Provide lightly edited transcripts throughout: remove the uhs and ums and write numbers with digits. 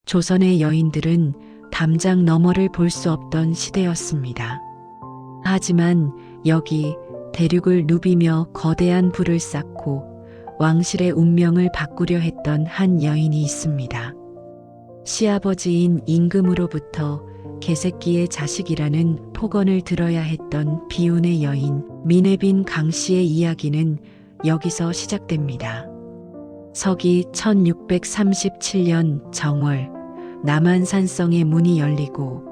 조선의 여인들은 담장 너머를 볼 수 없던 시대였습니다. 하지만 여기 대륙을 누비며 거대한 불을 쌓고 왕실의 운명을 바꾸려 했던 한 여인이 있습니다. 시아버지인 임금으로부터 개새끼의 자식이라는 폭언을 들어야 했던 비운의 여인 민해빈 강씨의 이야기는 여기서 시작됩니다. 서기 1637년 정월 남한산성의 문이 열리고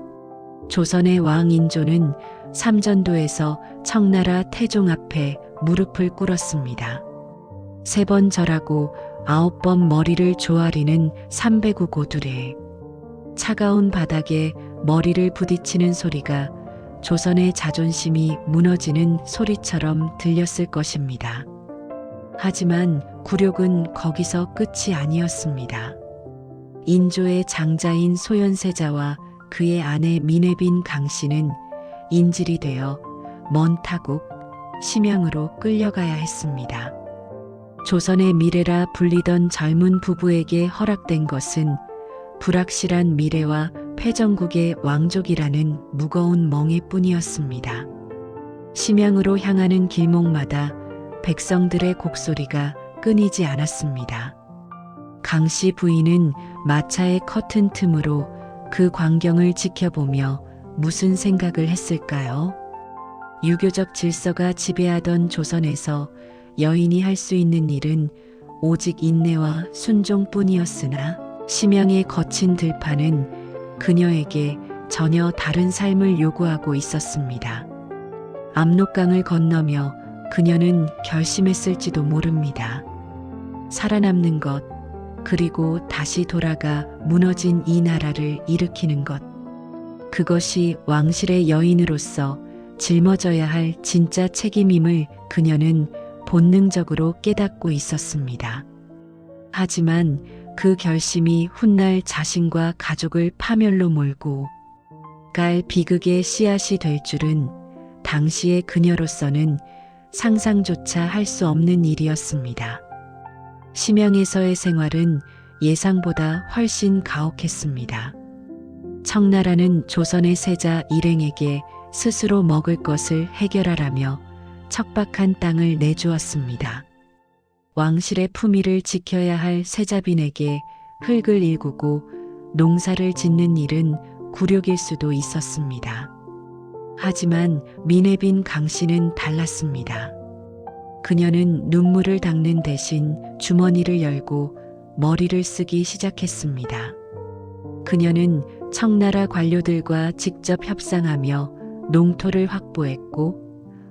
조선의 왕 인조는 삼전도에서 청나라 태종 앞에 무릎을 꿇었습니다. 3번 절하고 9번 머리를 조아리는 309고두레. 차가운 바닥에 머리를 부딪히는 소리가 조선의 자존심이 무너지는 소리처럼 들렸을 것입니다. 하지만 굴욕은 거기서 끝이 아니었습니다. 인조의 장자인 소현세자와 그의 아내 민해빈 강씨는 인질이 되어 먼 타국 심양으로 끌려가야 했습니다. 조선의 미래라 불리던 젊은 부부에게 허락된 것은 불확실한 미래와 패전국의 왕족이라는 무거운 멍에뿐이었습니다. 심양으로 향하는 길목마다 백성들의 곡소리가 끊이지 않았습니다. 강씨 부인은 마차의 커튼 틈으로 그 광경을 지켜보며 무슨 생각을 했을까요? 유교적 질서가 지배하던 조선에서 여인이 할 수 있는 일은 오직 인내와 순종뿐이었으나 심양의 거친 들판은 그녀에게 전혀 다른 삶을 요구하고 있었습니다. 압록강을 건너며 그녀는 결심했을지도 모릅니다. 살아남는 것, 그리고 다시 돌아가 무너진 이 나라를 일으키는 것. 그것이 왕실의 여인으로서 짊어져야 할 진짜 책임임을 그녀는 본능적으로 깨닫고 있었습니다. 하지만 그 결심이 훗날 자신과 가족을 파멸로 몰고 갈 비극의 씨앗이 될 줄은 당시의 그녀로서는 상상조차 할 수 없는 일이었습니다. 심양에서의 생활은 예상보다 훨씬 가혹했습니다. 청나라는 조선의 세자 일행에게 스스로 먹을 것을 해결하라며 척박한 땅을 내주었습니다. 왕실의 품위를 지켜야 할 세자빈에게 흙을 일구고 농사를 짓는 일은 굴욕일 수도 있었습니다. 하지만 민해빈 강씨는 달랐습니다. 그녀는 눈물을 닦는 대신 주머니를 열고 머리를 쓰기 시작했습니다. 그녀는 청나라 관료들과 직접 협상하며 농토를 확보했고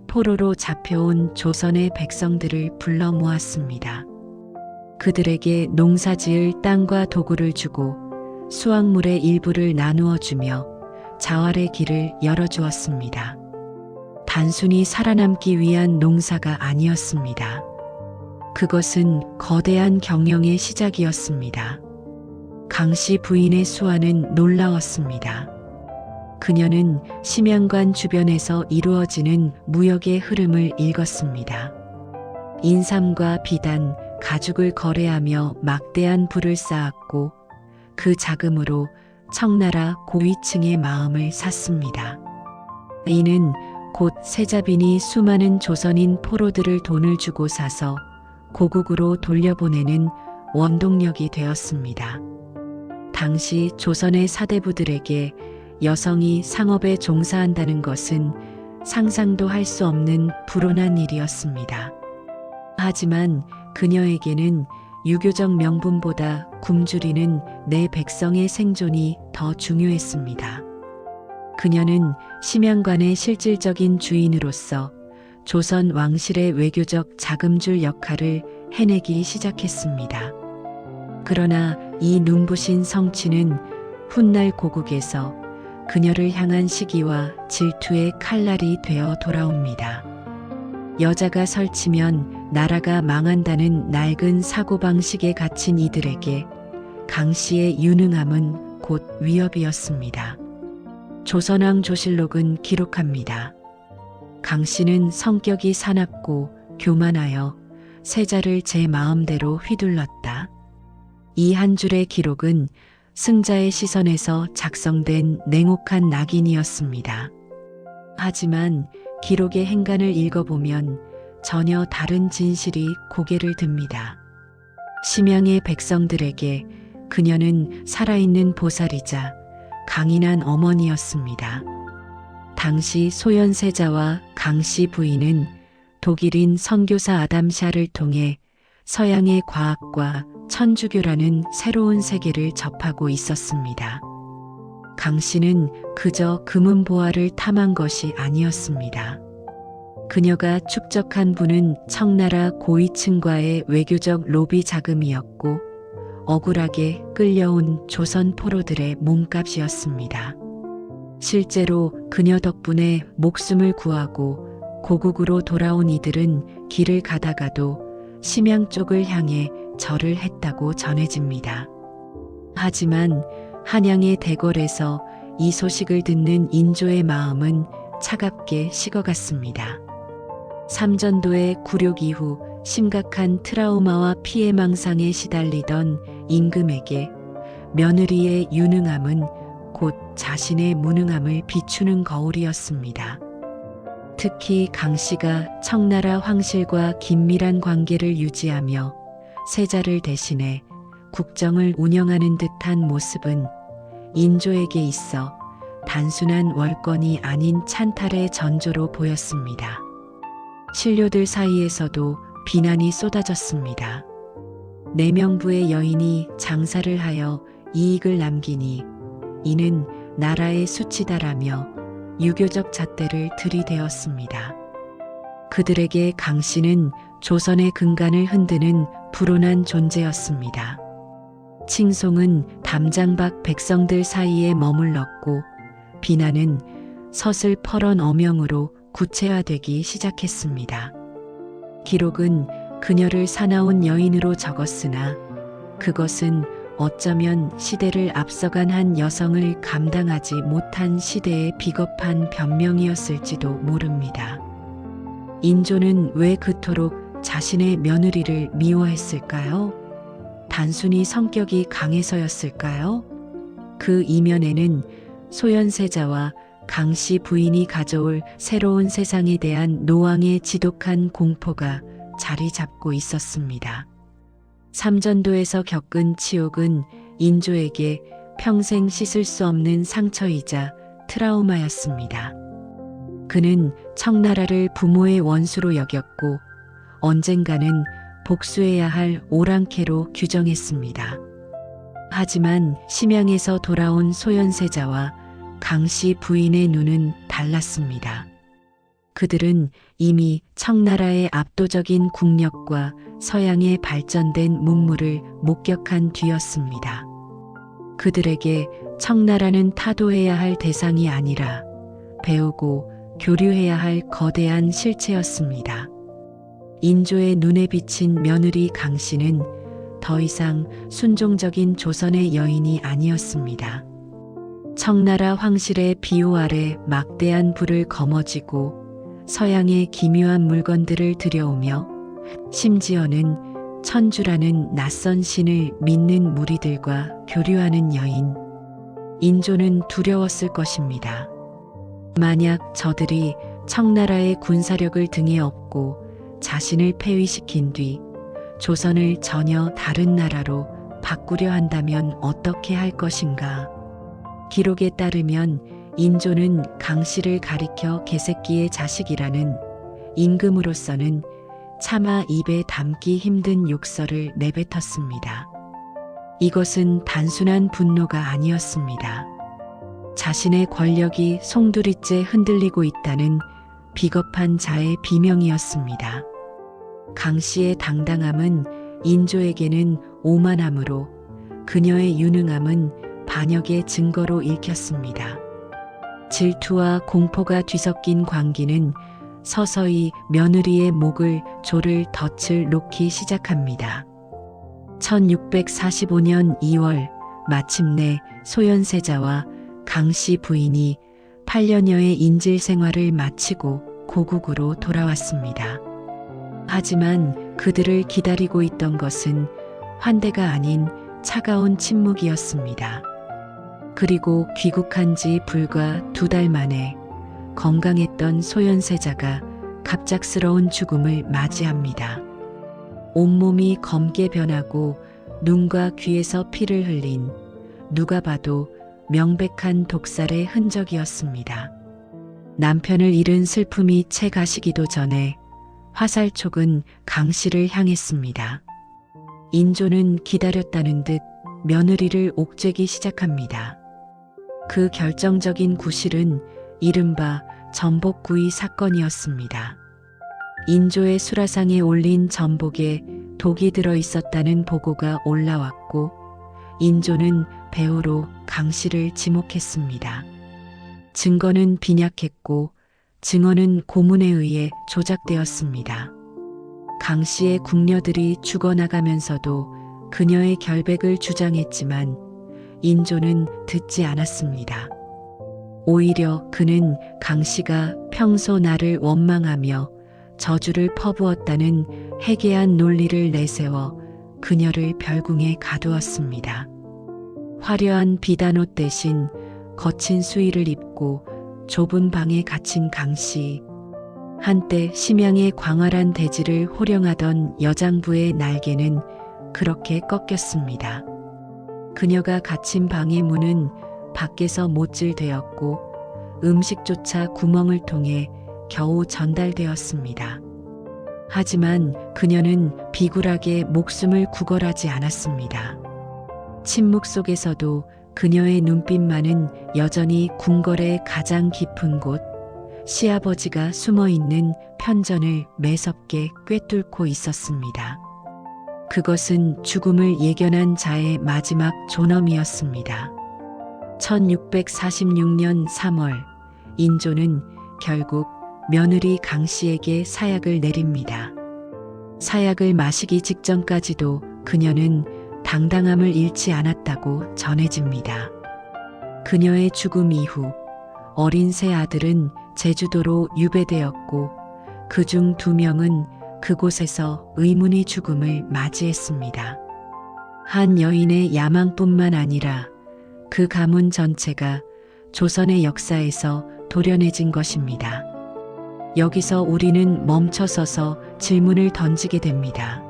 포로로 잡혀온 조선의 백성들을 불러 모았습니다. 그들에게 농사지을 땅과 도구를 주고 수확물의 일부를 나누어 주며 자활의 길을 열어주었습니다. 단순히 살아남기 위한 농사가 아니었습니다. 그것은 거대한 경영의 시작이었습니다. 강씨 부인의 수완은 놀라웠습니다. 그녀는 심양관 주변에서 이루어지는 무역의 흐름을 읽었습니다. 인삼과 비단, 가죽을 거래하며 막대한 부를 쌓았고 그 자금으로 청나라 고위층의 마음을 샀습니다. 이는 곧 세자빈이 수많은 조선인 포로들을 돈을 주고 사서 고국으로 돌려보내는 원동력이 되었습니다. 당시 조선의 사대부들에게 여성이 상업에 종사한다는 것은 상상도 할 수 없는 불온한 일이었습니다. 하지만 그녀에게는 유교적 명분보다 굶주리는 내 백성의 생존이 더 중요했습니다. 그녀는 심양관의 실질적인 주인으로서 조선 왕실의 외교적 자금줄 역할을 해내기 시작했습니다. 그러나 이 눈부신 성취는 훗날 고국에서 그녀를 향한 시기와 질투의 칼날이 되어 돌아옵니다. 여자가 설치면 나라가 망한다는 낡은 사고방식에 갇힌 이들에게 강씨의 유능함은 곧 위협이었습니다. 조선왕 조실록은 기록합니다. 강씨는 성격이 사납고 교만하여 세자를 제 마음대로 휘둘렀다. 이 한 줄의 기록은 승자의 시선에서 작성된 냉혹한 낙인이었습니다. 하지만 기록의 행간을 읽어보면 전혀 다른 진실이 고개를 듭니다. 심양의 백성들에게 그녀는 살아있는 보살이자 강인한 어머니였습니다. 당시 소현세자와 강씨 부인은 독일인 선교사 아담샤를 통해 서양의 과학과 천주교라는 새로운 세계를 접하고 있었습니다. 강씨는 그저 금은보화를 탐한 것이 아니었습니다. 그녀가 축적한 부는 청나라 고위층과의 외교적 로비 자금이었고 억울하게 끌려온 조선 포로들의 몸값이었습니다. 실제로 그녀 덕분에 목숨을 구하고 고국으로 돌아온 이들은 길을 가다가도 심양 쪽을 향해 절을 했다고 전해집니다. 하지만 한양의 대궐에서 이 소식을 듣는 인조의 마음은 차갑게 식어갔습니다. 삼전도의 굴욕 이후 심각한 트라우마와 피해망상에 시달리던 임금에게 며느리의 유능함은 곧 자신의 무능함을 비추는 거울이었습니다. 특히 강씨가 청나라 황실과 긴밀한 관계를 유지하며 세자를 대신해 국정을 운영하는 듯한 모습은 인조에게 있어 단순한 월권이 아닌 찬탈의 전조로 보였습니다. 신료들 사이에서도 비난이 쏟아졌습니다. 내명부의 여인이 장사를 하여 이익을 남기니 이는 나라의 수치다라며 유교적 잣대를 들이대었습니다. 그들에게 강씨는 조선의 근간을 흔드는 불온한 존재였습니다. 칭송은 담장박 백성들 사이에 머물렀고 비난은 서슬퍼런 어명으로 구체화되기 시작했습니다. 기록은 그녀를 사나운 여인으로 적었으나 그것은 어쩌면 시대를 앞서간 한 여성을 감당하지 못한 시대의 비겁한 변명이었을지도 모릅니다. 인조는 왜 그토록 자신의 며느리를 미워했을까요? 단순히 성격이 강해서였을까요? 그 이면에는 소현세자와 강씨 부인이 가져올 새로운 세상에 대한 노왕의 지독한 공포가 자리 잡고 있었습니다. 삼전도에서 겪은 치욕은 인조에게 평생 씻을 수 없는 상처이자 트라우마였습니다. 그는 청나라를 부모의 원수로 여겼고 언젠가는 복수해야 할 오랑캐로 규정했습니다. 하지만 심양에서 돌아온 소현세자와 강씨 부인의 눈은 달랐습니다. 그들은 이미 청나라의 압도적인 국력과 서양의 발전된 문물을 목격한 뒤였습니다. 그들에게 청나라는 타도해야 할 대상이 아니라 배우고 교류해야 할 거대한 실체였습니다. 인조의 눈에 비친 며느리 강씨는 더 이상 순종적인 조선의 여인이 아니었습니다. 청나라 황실의 비호 아래 막대한 부를 거머쥐고 서양의 기묘한 물건들을 들여오며 심지어는 천주라는 낯선 신을 믿는 무리들과 교류하는 여인. 인조는 두려웠을 것입니다. 만약 저들이 청나라의 군사력을 등에 업고 자신을 폐위시킨 뒤 조선을 전혀 다른 나라로 바꾸려 한다면 어떻게 할 것인가? 기록에 따르면 인조는 강씨를 가리켜 개새끼의 자식이라는 임금으로서는 차마 입에 담기 힘든 욕설을 내뱉었습니다. 이것은 단순한 분노가 아니었습니다. 자신의 권력이 송두리째 흔들리고 있다는 비겁한 자의 비명이었습니다. 강씨의 당당함은 인조에게는 오만함으로 그녀의 유능함은 반역의 증거로 읽혔습니다. 질투와 공포가 뒤섞인 광기는 서서히 며느리의 목을 조를 덫을 놓기 시작합니다. 1645년 2월 마침내 소현세자와 강씨 부인이 8년여의 인질 생활을 마치고 고국으로 돌아왔습니다. 하지만 그들을 기다리고 있던 것은 환대가 아닌 차가운 침묵이었습니다. 그리고 귀국한 지 불과 2달 만에 건강했던 소현세자가 갑작스러운 죽음을 맞이합니다. 온몸이 검게 변하고 눈과 귀에서 피를 흘린 누가 봐도 명백한 독살의 흔적이었습니다. 남편을 잃은 슬픔이 채 가시기도 전에 화살촉은 강 씨를 향했습니다. 인조는 기다렸다는 듯 며느리를 옥죄기 시작합니다. 그 결정적인 구실은 이른바 전복구이 사건이었습니다. 인조의 수라상에 올린 전복에 독이 들어 있었다는 보고가 올라왔고 인조는 배후로 강 씨를 지목했습니다. 증거는 빈약했고 증언은 고문에 의해 조작되었습니다. 강 씨의 궁녀들이 죽어나가면서도 그녀의 결백을 주장했지만 인조는 듣지 않았습니다. 오히려 그는 강 씨가 평소 나를 원망하며 저주를 퍼부었다는 해괴한 논리를 내세워 그녀를 별궁에 가두었습니다. 화려한 비단옷 대신 거친 수의를 입고 좁은 방에 갇힌 강 씨. 한때 심양의 광활한 대지를 호령하던 여장부의 날개는 그렇게 꺾였습니다. 그녀가 갇힌 방의 문은 밖에서 못질되었고 음식조차 구멍을 통해 겨우 전달되었습니다. 하지만 그녀는 비굴하게 목숨을 구걸하지 않았습니다. 침묵 속에서도 그녀의 눈빛만은 여전히 궁궐의 가장 깊은 곳, 시아버지가 숨어있는 편전을 매섭게 꿰뚫고 있었습니다. 그것은 죽음을 예견한 자의 마지막 존엄이었습니다. 1646년 3월, 인조는 결국 며느리 강 씨에게 사약을 내립니다. 사약을 마시기 직전까지도 그녀는 당당함을 잃지 않았다고 전해집니다. 그녀의 죽음 이후 어린 세 아들은 제주도로 유배되었고 그중 2명은 그곳에서 의문의 죽음을 맞이했습니다. 한 여인의 야망뿐만 아니라 그 가문 전체가 조선의 역사에서 도려내진 것입니다. 여기서 우리는 멈춰서서 질문을 던지게 됩니다.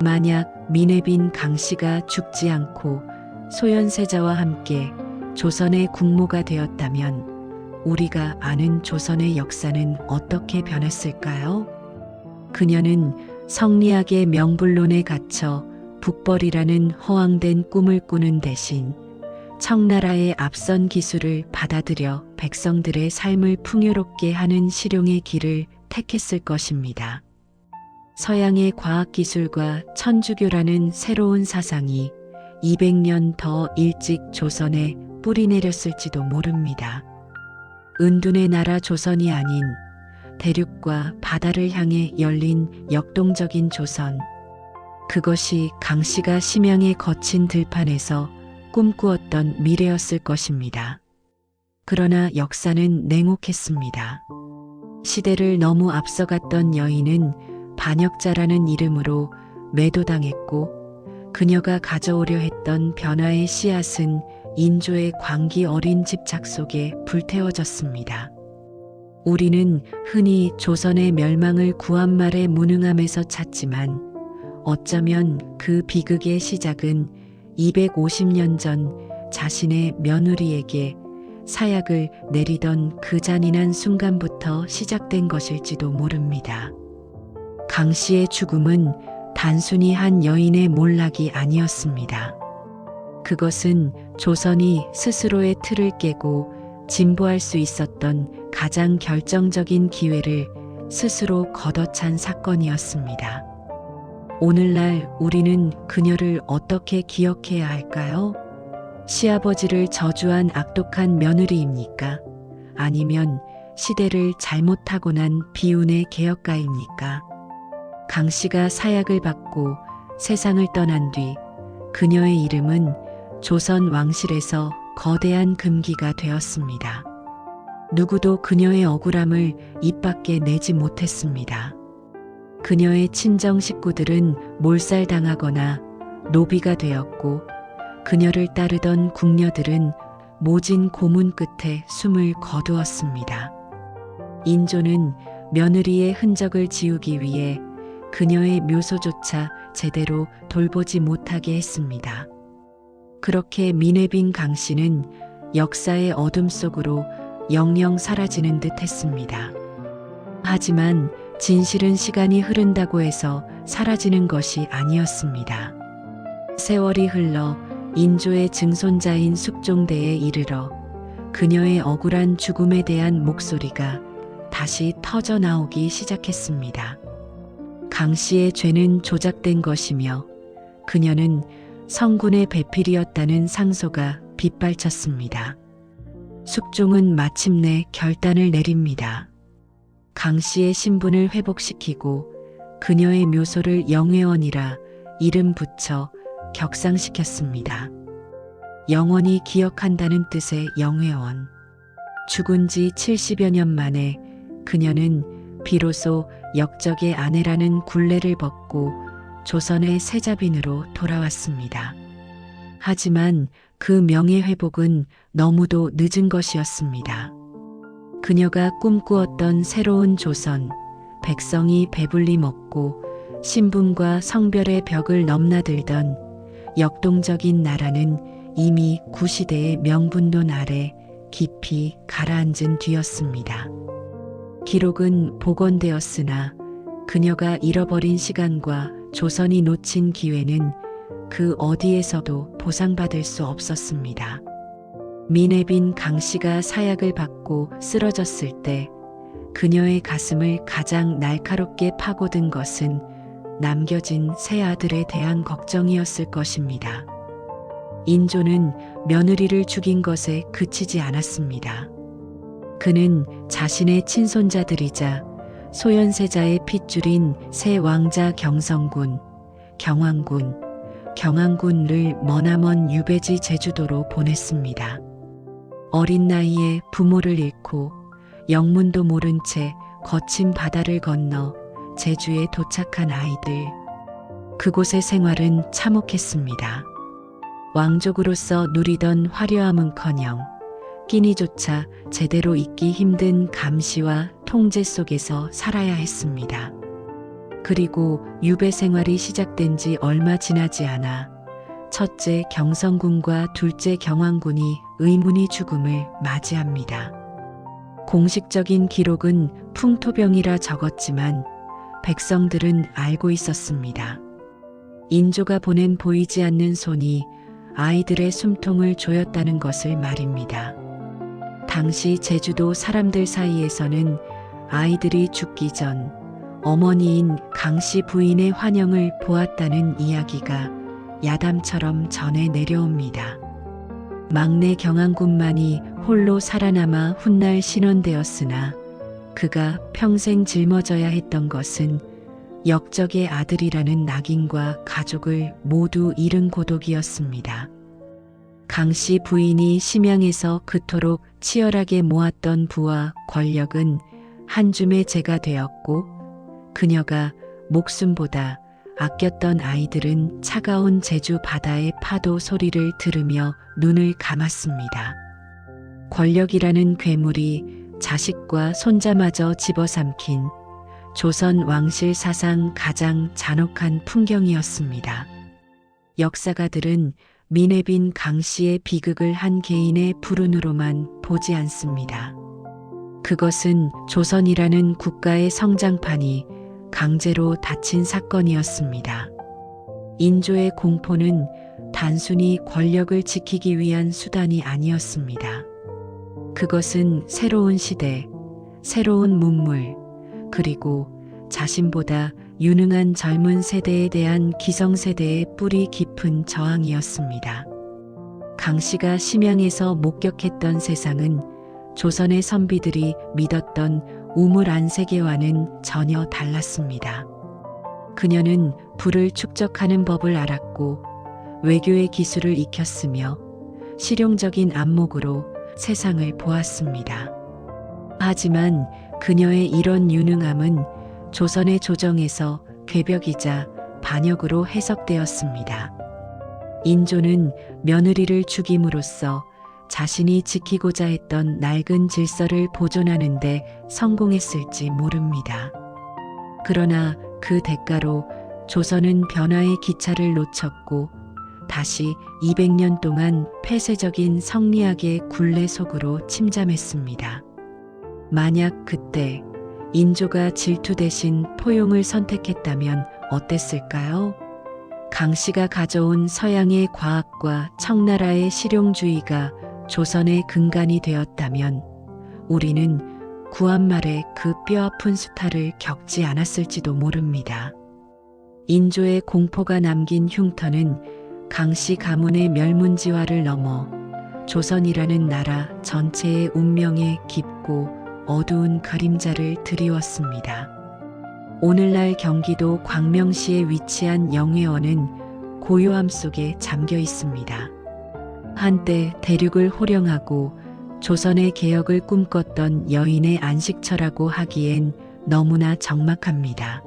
만약 민혜빈 강 씨가 죽지 않고 소현세자와 함께 조선의 국모가 되었다면 우리가 아는 조선의 역사는 어떻게 변했을까요? 그녀는 성리학의 명불론에 갇혀 북벌이라는 허황된 꿈을 꾸는 대신 청나라의 앞선 기술을 받아들여 백성들의 삶을 풍요롭게 하는 실용의 길을 택했을 것입니다. 서양의 과학기술과 천주교라는 새로운 사상이 200년 더 일찍 조선에 뿌리내렸을지도 모릅니다. 은둔의 나라 조선이 아닌 대륙과 바다를 향해 열린 역동적인 조선. 그것이 강 씨가 심양의 거친 들판에서 꿈꾸었던 미래였을 것입니다. 그러나 역사는 냉혹했습니다. 시대를 너무 앞서갔던 여인은 반역자라는 이름으로 매도당했고 그녀가 가져오려 했던 변화의 씨앗은 인조의 광기 어린 집착 속에 불태워졌습니다. 우리는 흔히 조선의 멸망을 구한말의 무능함에서 찾지만 어쩌면 그 비극의 시작은 250년 전 자신의 며느리에게 사약을 내리던 그 잔인한 순간부터 시작된 것일지도 모릅니다. 강 씨의 죽음은 단순히 한 여인의 몰락이 아니었습니다. 그것은 조선이 스스로의 틀을 깨고 진보할 수 있었던 가장 결정적인 기회를 스스로 걷어찬 사건이었습니다. 오늘날 우리는 그녀를 어떻게 기억해야 할까요? 시아버지를 저주한 악독한 며느리입니까? 아니면 시대를 잘못 타고난 비운의 개혁가입니까? 강 씨가 사약을 받고 세상을 떠난 뒤 그녀의 이름은 조선 왕실에서 거대한 금기가 되었습니다. 누구도 그녀의 억울함을 입 밖에 내지 못했습니다. 그녀의 친정 식구들은 몰살당하거나 노비가 되었고 그녀를 따르던 궁녀들은 모진 고문 끝에 숨을 거두었습니다. 인조는 며느리의 흔적을 지우기 위해 그녀의 묘소조차 제대로 돌보지 못하게 했습니다. 그렇게 민회빈 강씨는 역사의 어둠 속으로 영영 사라지는 듯 했습니다. 하지만 진실은 시간이 흐른다고 해서 사라지는 것이 아니었습니다. 세월이 흘러 인조의 증손자인 숙종대에 이르러 그녀의 억울한 죽음에 대한 목소리가 다시 터져 나오기 시작했습니다. 강 씨의 죄는 조작된 것이며 그녀는 성군의 배필이었다는 상소가 빗발쳤습니다. 숙종은 마침내 결단을 내립니다. 강 씨의 신분을 회복시키고 그녀의 묘소를 영회원이라 이름 붙여 격상시켰습니다. 영원히 기억한다는 뜻의 영회원. 죽은 지 70여 년 만에 그녀는 비로소 역적의 아내라는 굴레를 벗고 조선의 세자빈으로 돌아왔습니다. 하지만 그 명예회복은 너무도 늦은 것이었습니다. 그녀가 꿈꾸었던 새로운 조선, 백성이 배불리 먹고 신분과 성별의 벽을 넘나들던 역동적인 나라는 이미 구시대의 명분론 아래 깊이 가라앉은 뒤였습니다. 기록은 복원되었으나 그녀가 잃어버린 시간과 조선이 놓친 기회는 그 어디에서도 보상받을 수 없었습니다. 민회빈 강씨가 사약을 받고 쓰러졌을 때 그녀의 가슴을 가장 날카롭게 파고든 것은 남겨진 세 아들에 대한 걱정이었을 것입니다. 인조는 며느리를 죽인 것에 그치지 않았습니다. 그는 자신의 친손자들이자 소현세자의 핏줄인 새 왕자 경성군, 경왕군을 머나먼 유배지 제주도로 보냈습니다. 어린 나이에 부모를 잃고 영문도 모른 채 거친 바다를 건너 제주에 도착한 아이들. 그곳의 생활은 참혹했습니다. 왕족으로서 누리던 화려함은커녕 끼니조차 제대로 잊기 힘든 감시와 통제 속에서 살아야 했습니다. 그리고 유배 생활이 시작된 지 얼마 지나지 않아 첫째 경성군과 둘째 경왕군이 의문의 죽음을 맞이합니다. 공식적인 기록은 풍토병이라 적었지만 백성들은 알고 있었습니다. 인조가 보낸 보이지 않는 손이 아이들의 숨통을 조였다는 것을 말입니다. 당시 제주도 사람들 사이에서는 아이들이 죽기 전 어머니인 강씨 부인의 환영을 보았다는 이야기가 야담처럼 전해 내려옵니다. 막내 경왕군만이 홀로 살아남아 훗날 신원되었으나 그가 평생 짊어져야 했던 것은 역적의 아들이라는 낙인과 가족을 모두 잃은 고독이었습니다. 강씨 부인이 심양에서 그토록 치열하게 모았던 부와 권력은 한 줌의 재가 되었고 그녀가 목숨보다 아꼈던 아이들은 차가운 제주 바다의 파도 소리를 들으며 눈을 감았습니다. 권력이라는 괴물이 자식과 손자마저 집어삼킨 조선 왕실 사상 가장 잔혹한 풍경이었습니다. 역사가들은 민회빈 강씨의 비극을 한 개인의 불운으로만 보지 않습니다. 그것은 조선이라는 국가의 성장판이 강제로 닫힌 사건이었습니다. 인조의 공포는 단순히 권력을 지키기 위한 수단이 아니었습니다. 그것은 새로운 시대, 새로운 문물, 그리고 자신보다 유능한 젊은 세대에 대한 기성세대의 뿌리 깊은 저항이었습니다. 강씨가 심양에서 목격했던 세상은 조선의 선비들이 믿었던 우물 안세계와는 전혀 달랐습니다. 그녀는 불을 축적하는 법을 알았고 외교의 기술을 익혔으며 실용적인 안목으로 세상을 보았습니다. 하지만 그녀의 이런 유능함은 조선의 조정에서 궤벽이자 반역으로 해석되었습니다. 인조는 며느리를 죽임으로써 자신이 지키고자 했던 낡은 질서를 보존하는 데 성공했을지 모릅니다. 그러나 그 대가로 조선은 변화의 기차를 놓쳤고 다시 200년 동안 폐쇄적인 성리학의 굴레 속으로 침잠했습니다. 만약 그때 인조가 질투 대신 포용을 선택했다면 어땠을까요? 강씨가 가져온 서양의 과학과 청나라의 실용주의가 조선의 근간이 되었다면 우리는 구한말의 그 뼈아픈 수탈을 겪지 않았을지도 모릅니다. 인조의 공포가 남긴 흉터는 강씨 가문의 멸문지화를 넘어 조선이라는 나라 전체의 운명에 깊고 어두운 그림자를 드리웠습니다. 오늘날 경기도 광명시에 위치한 영회원은 고요함 속에 잠겨 있습니다. 한때 대륙을 호령하고 조선의 개혁을 꿈꿨던 여인의 안식처라고 하기엔 너무나 적막합니다.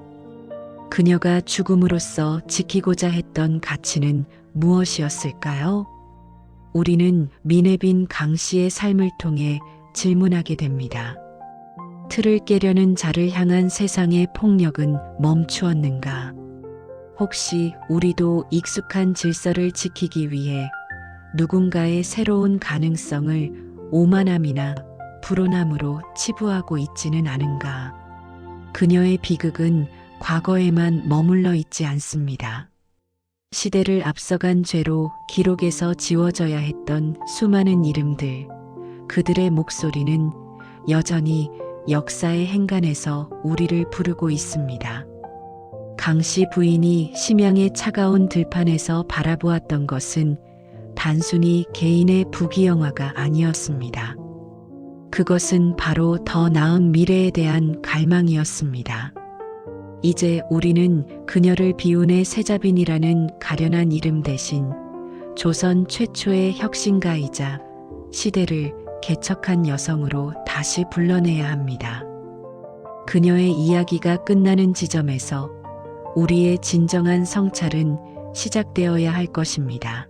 그녀가 죽음으로써 지키고자 했던 가치는 무엇이었을까요? 우리는 미내빈 강씨의 삶을 통해 질문하게 됩니다. 틀을 깨려는 자를 향한 세상의 폭력은 멈추었는가? 혹시 우리도 익숙한 질서를 지키기 위해 누군가의 새로운 가능성을 오만함이나 불온함으로 치부하고 있지는 않은가? 그녀의 비극은 과거에만 머물러 있지 않습니다. 시대를 앞서간 죄로 기록에서 지워져야 했던 수많은 이름들, 그들의 목소리는 여전히 역사의 행간에서 우리를 부르고 있습니다. 강씨 부인이 심양의 차가운 들판에서 바라보았던 것은 단순히 개인의 부귀영화가 아니었습니다. 그것은 바로 더 나은 미래에 대한 갈망이었습니다. 이제 우리는 그녀를 비운의 세자빈이라는 가련한 이름 대신 조선 최초의 혁신가이자 시대를 개척한 여성으로 다시 불러내야 합니다. 그녀의 이야기가 끝나는 지점에서 우리의 진정한 성찰은 시작되어야 할 것입니다.